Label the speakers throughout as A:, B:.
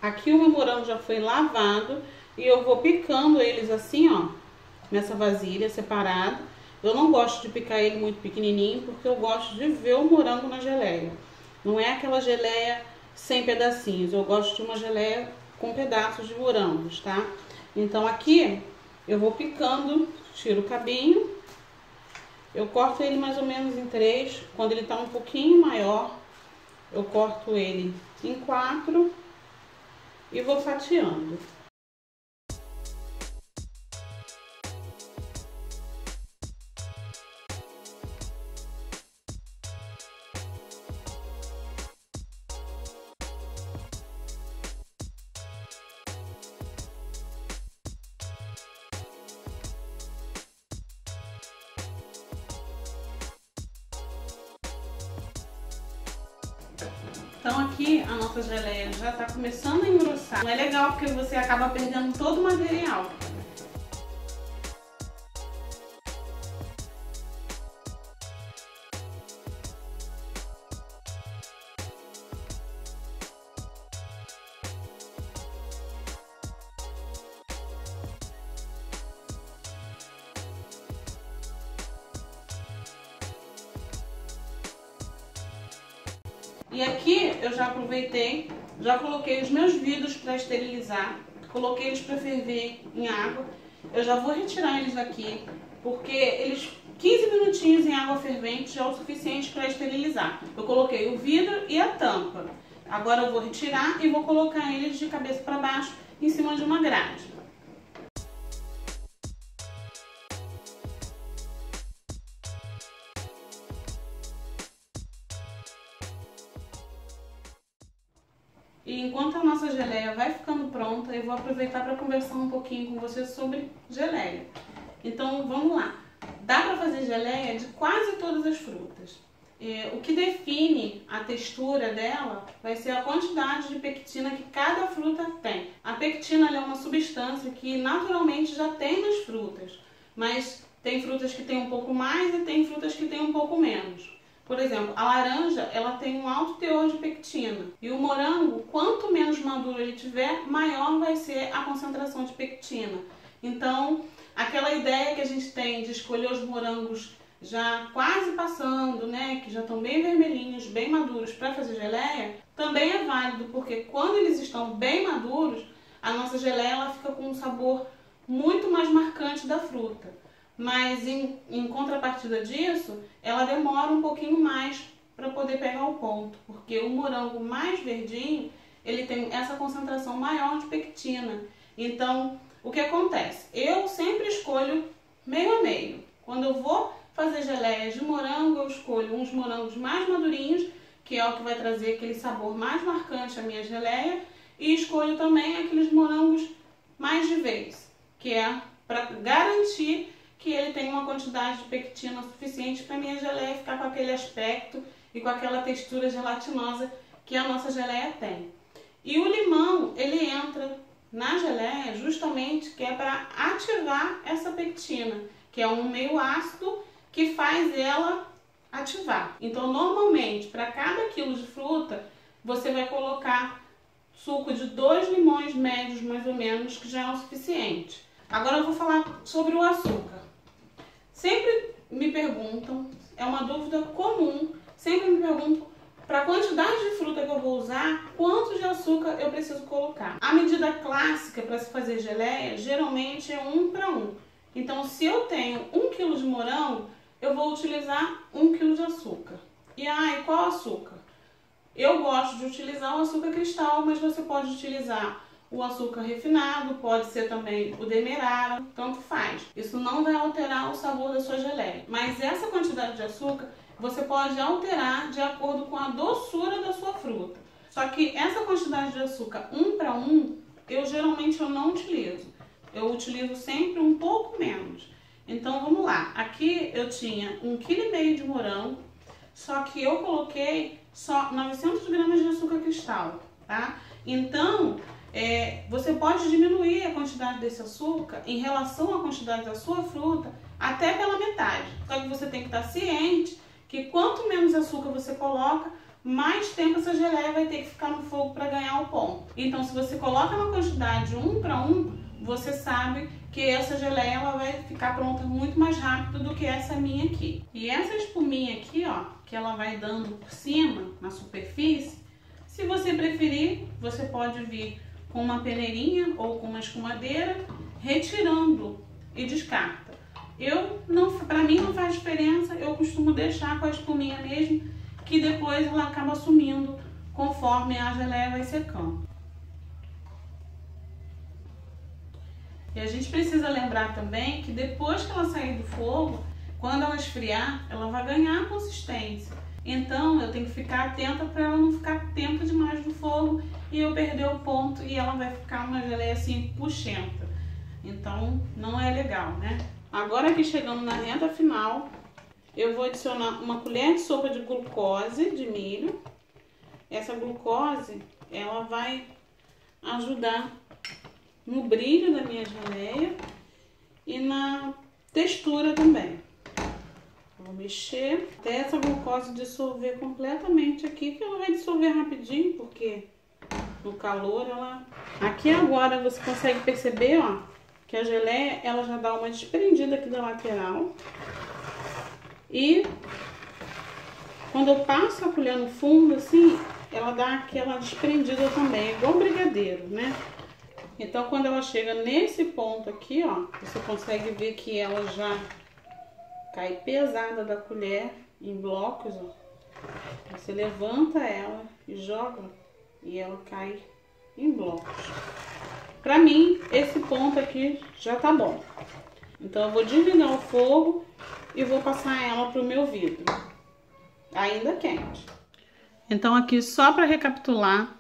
A: Aqui o meu morango já foi lavado e eu vou picando eles assim, ó, nessa vasilha separado. Eu não gosto de picar ele muito pequenininho porque eu gosto de ver o morango na geleia. Não é aquela geleia sem pedacinhos, eu gosto de uma geleia com pedaços de morangos, tá? Então aqui eu vou picando, tiro o cabinho, eu corto ele mais ou menos em 3, quando ele tá um pouquinho maior, eu corto ele em 4 e vou fatiando. Então aqui a nossa geleia já está começando a engrossar. Não é legal porque você acaba perdendo todo o material. E aqui eu já aproveitei, já coloquei os meus vidros para esterilizar, coloquei eles para ferver em água. Eu já vou retirar eles daqui, porque eles 15 minutinhos em água fervente já é o suficiente para esterilizar. Eu coloquei o vidro e a tampa. Agora eu vou retirar e vou colocar eles de cabeça para baixo em cima de uma grade. E enquanto a nossa geleia vai ficando pronta, eu vou aproveitar para conversar um pouquinho com vocês sobre geleia. Então vamos lá. Dá para fazer geleia de quase todas as frutas. O que define a textura dela vai ser a quantidade de pectina que cada fruta tem. A pectina é uma substância que naturalmente já tem nas frutas, mas tem frutas que tem um pouco mais e tem frutas que tem um pouco menos. Por exemplo, a laranja, ela tem um alto teor de pectina. E o morango, quanto menos maduro ele tiver, maior vai ser a concentração de pectina. Então, aquela ideia que a gente tem de escolher os morangos já quase passando, né, que já estão bem vermelhinhos, bem maduros para fazer geleia, também é válido, porque quando eles estão bem maduros, a nossa geleia ela fica com um sabor muito mais marcante da fruta. Mas em contrapartida disso, ela demora um pouquinho mais para poder pegar o ponto, porque o morango mais verdinho, ele tem essa concentração maior de pectina. Então, o que acontece? Eu sempre escolho meio a meio. Quando eu vou fazer geleias de morango, eu escolho uns morangos mais madurinhos, que é o que vai trazer aquele sabor mais marcante à minha geleia, e escolho também aqueles morangos mais de vez, que é para garantir que ele tem uma quantidade de pectina suficiente para minha geleia ficar com aquele aspecto e com aquela textura gelatinosa que a nossa geleia tem. E o limão, ele entra na geleia justamente que é para ativar essa pectina, que é um meio ácido que faz ela ativar. Então, normalmente, para cada quilo de fruta, você vai colocar suco de 2 limões médios, mais ou menos, que já é o suficiente. Agora eu vou falar sobre o açúcar. Sempre me perguntam, é uma dúvida comum, sempre me perguntam, para a quantidade de fruta que eu vou usar, quanto de açúcar eu preciso colocar. A medida clássica para se fazer geleia, geralmente é 1 para 1. Então, se eu tenho 1 kg de morango, eu vou utilizar 1 kg de açúcar. E qual açúcar? Eu gosto de utilizar o açúcar cristal, mas você pode utilizar o açúcar refinado, pode ser também o demerara, tanto faz. Isso não vai alterar o sabor da sua geleia. Mas essa quantidade de açúcar você pode alterar de acordo com a doçura da sua fruta. Só que essa quantidade de açúcar 1 para 1, eu geralmente não utilizo. Eu utilizo sempre um pouco menos. Então vamos lá. Aqui eu tinha 1,5 kg de morango, só que eu coloquei só 900 gramas de açúcar cristal, tá? Então, você pode diminuir a quantidade desse açúcar em relação à quantidade da sua fruta até pela metade. Só que você tem que estar ciente que quanto menos açúcar você coloca, mais tempo essa geleia vai ter que ficar no fogo para ganhar o ponto. Então, se você coloca na quantidade 1 para 1, você sabe que essa geleia ela vai ficar pronta muito mais rápido do que essa minha aqui. E essa espuminha aqui, ó, que ela vai dando por cima, na superfície, se você preferir, você pode vir com uma peneirinha ou com uma escumadeira, retirando e descarta. Para mim não faz diferença, eu costumo deixar com a espuminha mesmo, que depois ela acaba sumindo conforme a geleia vai secando. E a gente precisa lembrar também que depois que ela sair do fogo, quando ela esfriar, ela vai ganhar consistência. Então eu tenho que ficar atenta para ela não ficar tempo demais no fogo e eu perder o ponto e ela vai ficar uma geleia assim puxenta. Então não é legal, né? Agora aqui chegando na reta final, eu vou adicionar uma colher de sopa de glucose de milho. Essa glucose, ela vai ajudar no brilho da minha geleia e na textura também. Vou mexer até essa glucose dissolver completamente aqui, que ela vai dissolver rapidinho, porque no calor ela... Aqui agora você consegue perceber, ó, que a geleia ela já dá uma desprendida aqui da lateral. E quando eu passo a colher no fundo, assim, ela dá aquela desprendida também, igual brigadeiro, né? Então, quando ela chega nesse ponto aqui, ó, você consegue ver que ela já cai pesada da colher em blocos, ó. Você levanta ela e joga e ela cai em blocos. Pra mim, esse ponto aqui já tá bom. Então, eu vou desligar o fogo e vou passar ela pro meu vidro, ainda quente. Então, aqui, só para recapitular,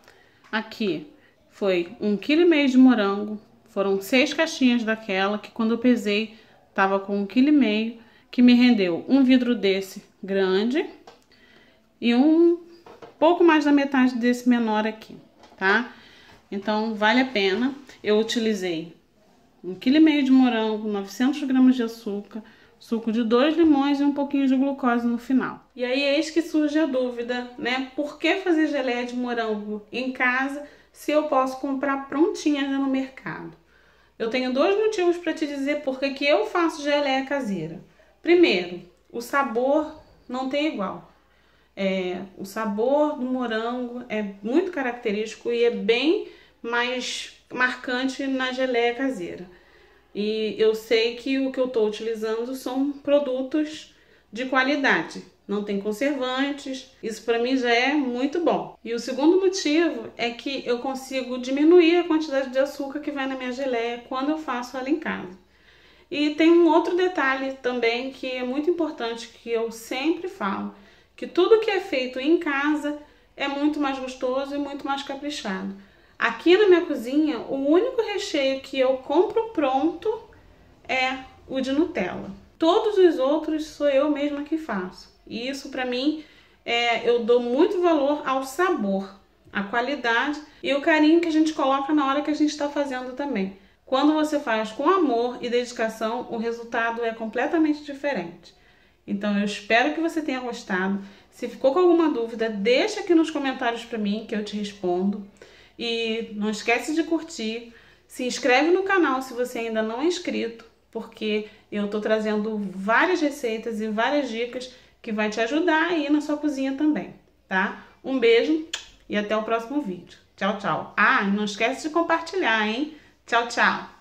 A: aqui foi 1,5 kg de morango, foram 6 caixinhas daquela, que quando eu pesei, tava com 1,5 kg, que me rendeu um vidro desse grande e um pouco mais da metade desse menor aqui, tá? Então, vale a pena. Eu utilizei 1,5 kg de morango, 900 gramas de açúcar, suco de 2 limões e um pouquinho de glucose no final. E aí, eis que surge a dúvida, né? Por que fazer geleia de morango em casa se eu posso comprar prontinha já no mercado? Eu tenho 2 motivos para te dizer por que eu faço geleia caseira. Primeiro, o sabor não tem igual. O sabor do morango é muito característico e é bem mais marcante na geleia caseira. E eu sei que o que eu estou utilizando são produtos de qualidade, não tem conservantes, isso para mim já é muito bom. E o segundo motivo é que eu consigo diminuir a quantidade de açúcar que vai na minha geleia quando eu faço ela em casa. E tem um outro detalhe também que é muito importante, que eu sempre falo, que tudo que é feito em casa é muito mais gostoso e muito mais caprichado. Aqui na minha cozinha, o único recheio que eu compro pronto é o de Nutella. Todos os outros sou eu mesma que faço. E isso pra mim, eu dou muito valor ao sabor, à qualidade e o carinho que a gente coloca na hora que a gente está fazendo também. Quando você faz com amor e dedicação, o resultado é completamente diferente. Então eu espero que você tenha gostado. Se ficou com alguma dúvida, deixa aqui nos comentários pra mim que eu te respondo. E não esquece de curtir, se inscreve no canal se você ainda não é inscrito, porque eu tô trazendo várias receitas e várias dicas que vai te ajudar aí na sua cozinha também, tá? Um beijo e até o próximo vídeo. Tchau, tchau. Ah, e não esquece de compartilhar, hein? Tchau, tchau.